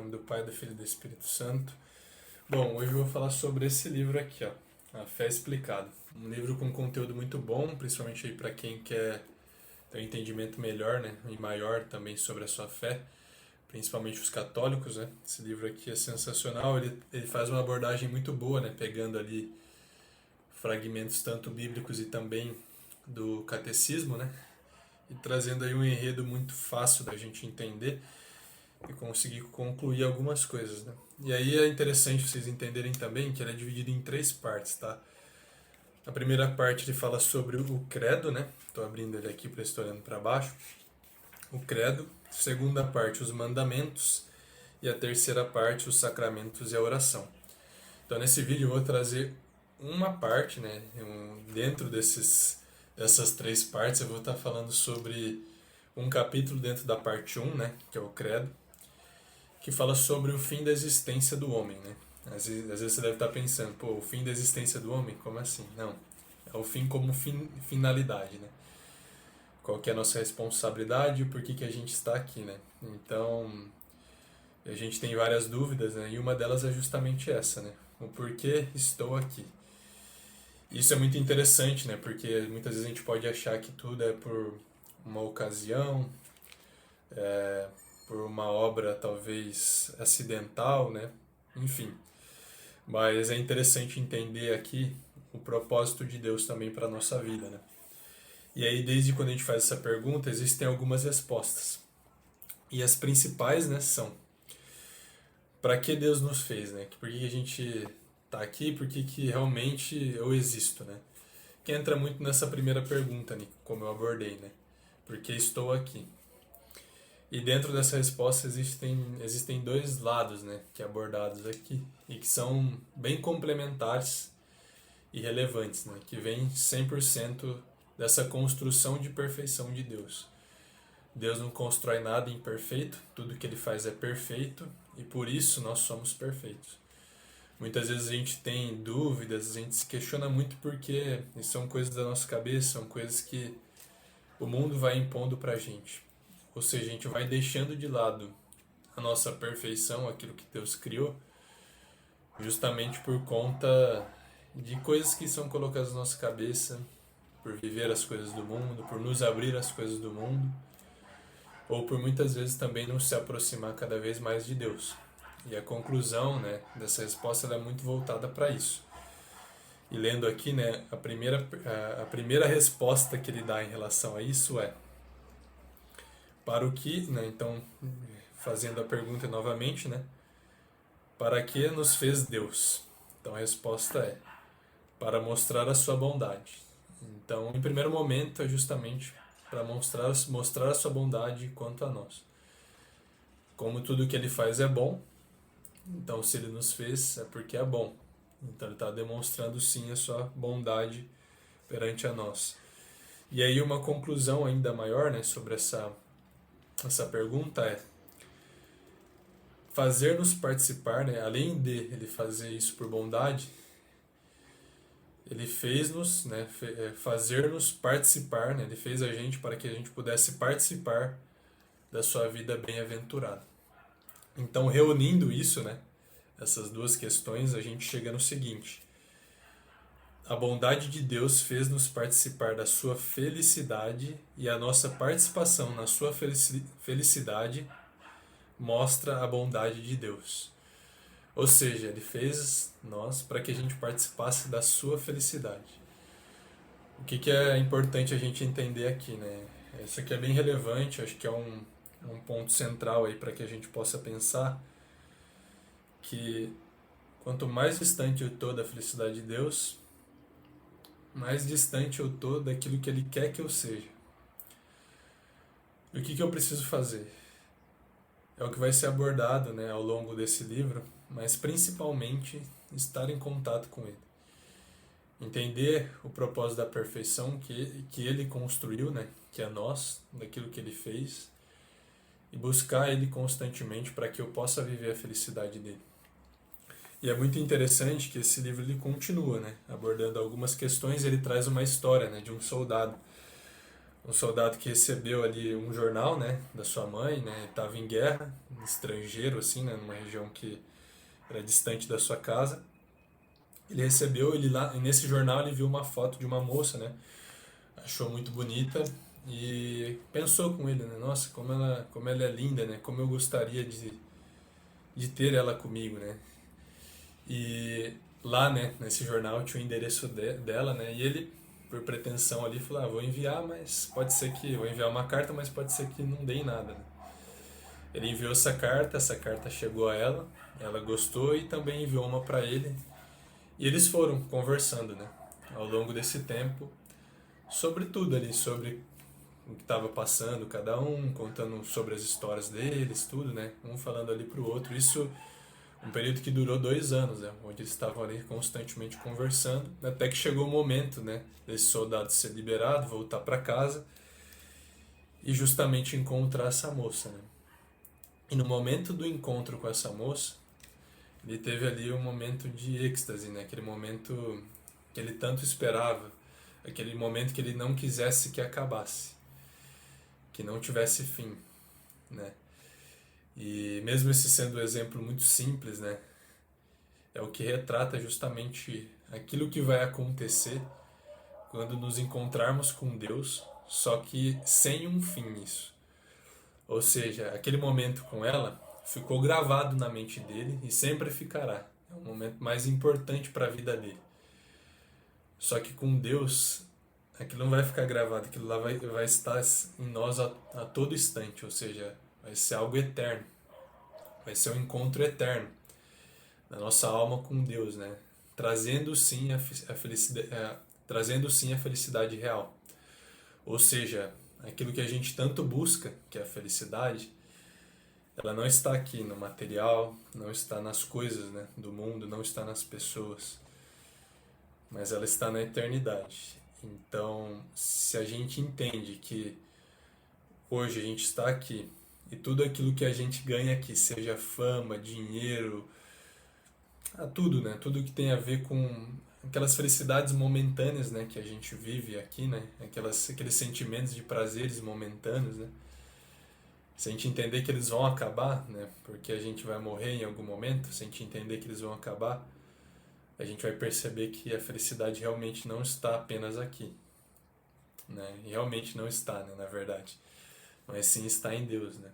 nome do Pai, do Filho e do Espírito Santo. Bom, hoje eu vou falar sobre esse livro aqui, ó, A Fé Explicada. Um livro com conteúdo muito bom, principalmente aí para quem quer ter um entendimento melhor, né, e maior também sobre a sua fé, principalmente os católicos, né. Esse livro aqui é sensacional, ele faz uma abordagem muito boa, né, pegando ali fragmentos tanto bíblicos e também do catecismo, né, e trazendo aí um enredo muito fácil da gente entender e conseguir concluir algumas coisas, né? E aí é interessante vocês entenderem também que ele é dividido em três partes, tá? A primeira parte ele fala sobre o credo, né? Estou abrindo ele aqui para estar olhando para baixo. O credo. Segunda parte, os mandamentos. E a terceira parte, os sacramentos e a oração. Então nesse vídeo eu vou trazer uma parte, né? Dentro dessas três partes eu vou estar falando sobre um capítulo dentro da parte 1, né? Que é o credo, que fala sobre o fim da existência do homem, né? Às vezes você deve estar pensando, pô, o fim da existência do homem? Como assim? Não. É o fim como finalidade, né? Qual que é a nossa responsabilidade e por que a gente está aqui, né? Então, a gente tem várias dúvidas, né? E uma delas é justamente essa, né? O porquê estou aqui. Isso é muito interessante, né? Porque muitas vezes a gente pode achar que tudo é por uma ocasião, por uma obra talvez acidental, né? Enfim. Mas é interessante entender aqui o propósito de Deus também para a nossa vida, né? E aí, desde quando a gente faz essa pergunta, existem algumas respostas. E as principais, né, são: para que Deus nos fez, né? Por que a gente está aqui? Por que realmente eu existo, né? Que entra muito nessa primeira pergunta, né, como eu abordei, né? Por que estou aqui? E dentro dessa resposta existem dois lados, né, que é abordados aqui e que são bem complementares e relevantes, né, que vem 100% dessa construção de perfeição de Deus. Deus não constrói nada imperfeito, tudo que ele faz é perfeito e por isso nós somos perfeitos. Muitas vezes a gente tem dúvidas, a gente se questiona muito porque são coisas da nossa cabeça, são coisas que o mundo vai impondo pra gente. Ou seja, a gente vai deixando de lado a nossa perfeição, aquilo que Deus criou, justamente por conta de coisas que são colocadas na nossa cabeça, por viver as coisas do mundo, por nos abrir às coisas do mundo, ou por muitas vezes também não se aproximar cada vez mais de Deus. E a conclusão, né, dessa resposta ela é muito voltada para isso. E lendo aqui, né, a primeira resposta que ele dá em relação a isso é: para o que, né, então, fazendo a pergunta novamente, né, para que nos fez Deus? Então a resposta é: para mostrar a sua bondade. Então, em primeiro momento, é justamente para mostrar a sua bondade quanto a nós. Como tudo que ele faz é bom, então se ele nos fez é porque é bom. Então ele está demonstrando sim a sua bondade perante a nós. E aí uma conclusão ainda maior, né, sobre essa pergunta é: fazer-nos participar, né, além de ele fazer isso por bondade, ele fez-nos, né, fazer-nos participar, né, ele fez a gente para que a gente pudesse participar da sua vida bem-aventurada. Então, reunindo isso, né, essas duas questões, a gente chega no seguinte: a bondade de Deus fez-nos participar da sua felicidade e a nossa participação na sua felicidade mostra a bondade de Deus. Ou seja, ele fez nós para que a gente participasse da sua felicidade. O que é importante a gente entender aqui, né? Isso aqui é bem relevante, acho que é um ponto central aí para que a gente possa pensar que quanto mais distante eu estou da felicidade de Deus, mais distante eu estou daquilo que Ele quer que eu seja. E o que eu preciso fazer? É o que vai ser abordado, né, ao longo desse livro, mas principalmente estar em contato com Ele. Entender o propósito da perfeição que Ele construiu, né, que é nós, daquilo que Ele fez, e buscar Ele constantemente para que eu possa viver a felicidade dele. E é muito interessante que esse livro ele continua, né, abordando algumas questões. Ele traz uma história, né, de um soldado, um soldado que recebeu ali um jornal, né, da sua mãe, né, estava em guerra, estrangeiro assim, né, numa região que era distante da sua casa. Ele recebeu, ele lá, e nesse jornal ele viu uma foto de uma moça, né, achou muito bonita e pensou com ele, né, nossa, como ela é linda, né, como eu gostaria de ter ela comigo, né. E lá, né, nesse jornal tinha o endereço dela, né, e ele, por pretensão ali, falou, vou enviar, mas pode ser que, vou enviar uma carta, mas pode ser que não dê em nada, né. Ele enviou essa carta chegou a ela gostou e também enviou uma para ele, e eles foram conversando, né, ao longo desse tempo, sobre tudo ali, sobre o que estava passando, cada um contando sobre as histórias deles, tudo, né, um falando ali pro outro, isso um período que durou 2 anos, né, onde eles estavam ali constantemente conversando, até que chegou o momento, né, desse soldado ser liberado, voltar para casa e justamente encontrar essa moça, né. E no momento do encontro com essa moça, ele teve ali um momento de êxtase, né, aquele momento que ele tanto esperava, aquele momento que ele não quisesse que acabasse, que não tivesse fim, né. E mesmo esse sendo um exemplo muito simples, né, é o que retrata justamente aquilo que vai acontecer quando nos encontrarmos com Deus, só que sem um fim nisso. Ou seja, aquele momento com ela ficou gravado na mente dele e sempre ficará. É o momento mais importante para a vida dele. Só que com Deus, aquilo não vai ficar gravado, aquilo lá vai estar em nós a todo instante, ou seja, vai ser algo eterno. Vai ser um encontro eterno da nossa alma com Deus, né? Trazendo sim a felicidade, trazendo sim a felicidade real. Ou seja, aquilo que a gente tanto busca, que é a felicidade, ela não está aqui no material, não está nas coisas, né, do mundo, não está nas pessoas, mas ela está na eternidade. Então, se a gente entende que hoje a gente está aqui e tudo aquilo que a gente ganha aqui, seja fama, dinheiro, tudo, né? Tudo que tem a ver com aquelas felicidades momentâneas, né, que a gente vive aqui, né? Aqueles sentimentos de prazeres momentâneos, né? Se a gente entender que eles vão acabar, né? Porque a gente vai morrer em algum momento, se a gente entender que eles vão acabar, a gente vai perceber que a felicidade realmente não está apenas aqui, né? E realmente não está, né, na verdade. Mas sim está em Deus, né?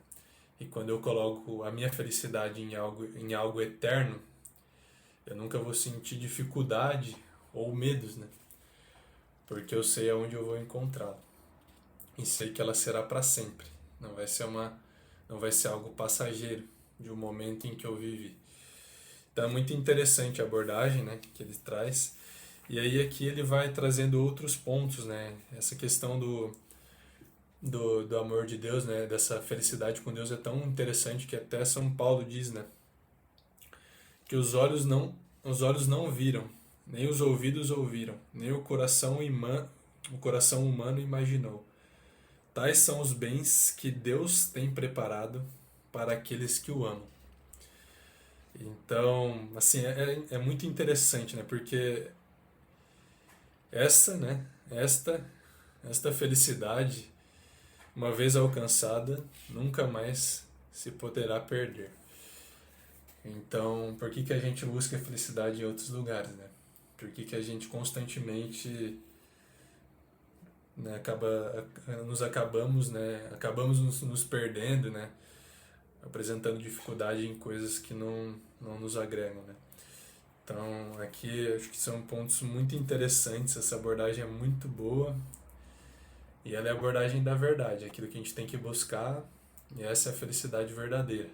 E quando eu coloco a minha felicidade em algo eterno, eu nunca vou sentir dificuldade ou medos, né? Porque eu sei aonde eu vou encontrá-la. E sei que ela será para sempre. Não vai ser algo passageiro de um momento em que eu vivi. Então é muito interessante a abordagem, né, que ele traz. E aí aqui ele vai trazendo outros pontos, né? Essa questão do amor de Deus, né? Dessa felicidade com Deus é tão interessante que até São Paulo diz, né? Que os olhos não viram, nem os ouvidos ouviram, nem o coração humano imaginou. Tais são os bens que Deus tem preparado para aqueles que o amam. Então, assim, é muito interessante, né? Porque né? Esta felicidade, uma vez alcançada, nunca mais se poderá perder. Então, por que a gente busca felicidade em outros lugares, né? Por que a gente constantemente, né, acabamos nos perdendo, né? Apresentando dificuldade em coisas que não nos agregam, né? Então, aqui acho que são pontos muito interessantes, essa abordagem é muito boa e ela é a abordagem da verdade, aquilo que a gente tem que buscar, e essa é a felicidade verdadeira.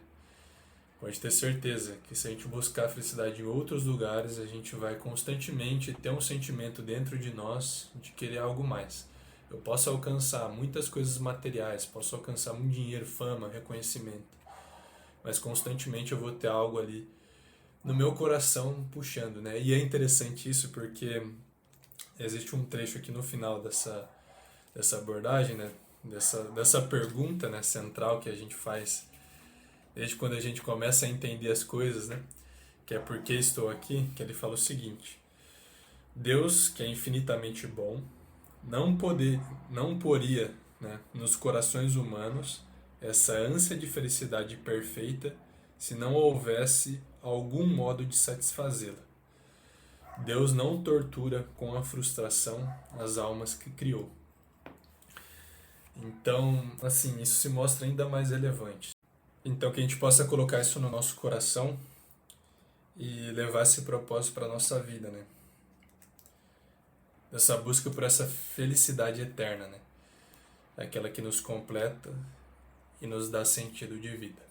Pode ter certeza que se a gente buscar a felicidade em outros lugares, a gente vai constantemente ter um sentimento dentro de nós de querer algo mais. Eu posso alcançar muitas coisas materiais, posso alcançar muito dinheiro, fama, reconhecimento, mas constantemente eu vou ter algo ali no meu coração puxando, né? E é interessante isso porque existe um trecho aqui no final dessa abordagem, né? Dessa pergunta, né, central que a gente faz desde quando a gente começa a entender as coisas, né? Que é por que estou aqui, que ele fala o seguinte: Deus, que é infinitamente bom, não poria né, nos corações humanos essa ânsia de felicidade perfeita se não houvesse algum modo de satisfazê-la. Deus não tortura com a frustração as almas que criou. Então, assim, isso se mostra ainda mais relevante. Então, que a gente possa colocar isso no nosso coração e levar esse propósito para a nossa vida, né? Essa busca por essa felicidade eterna, né? Aquela que nos completa e nos dá sentido de vida.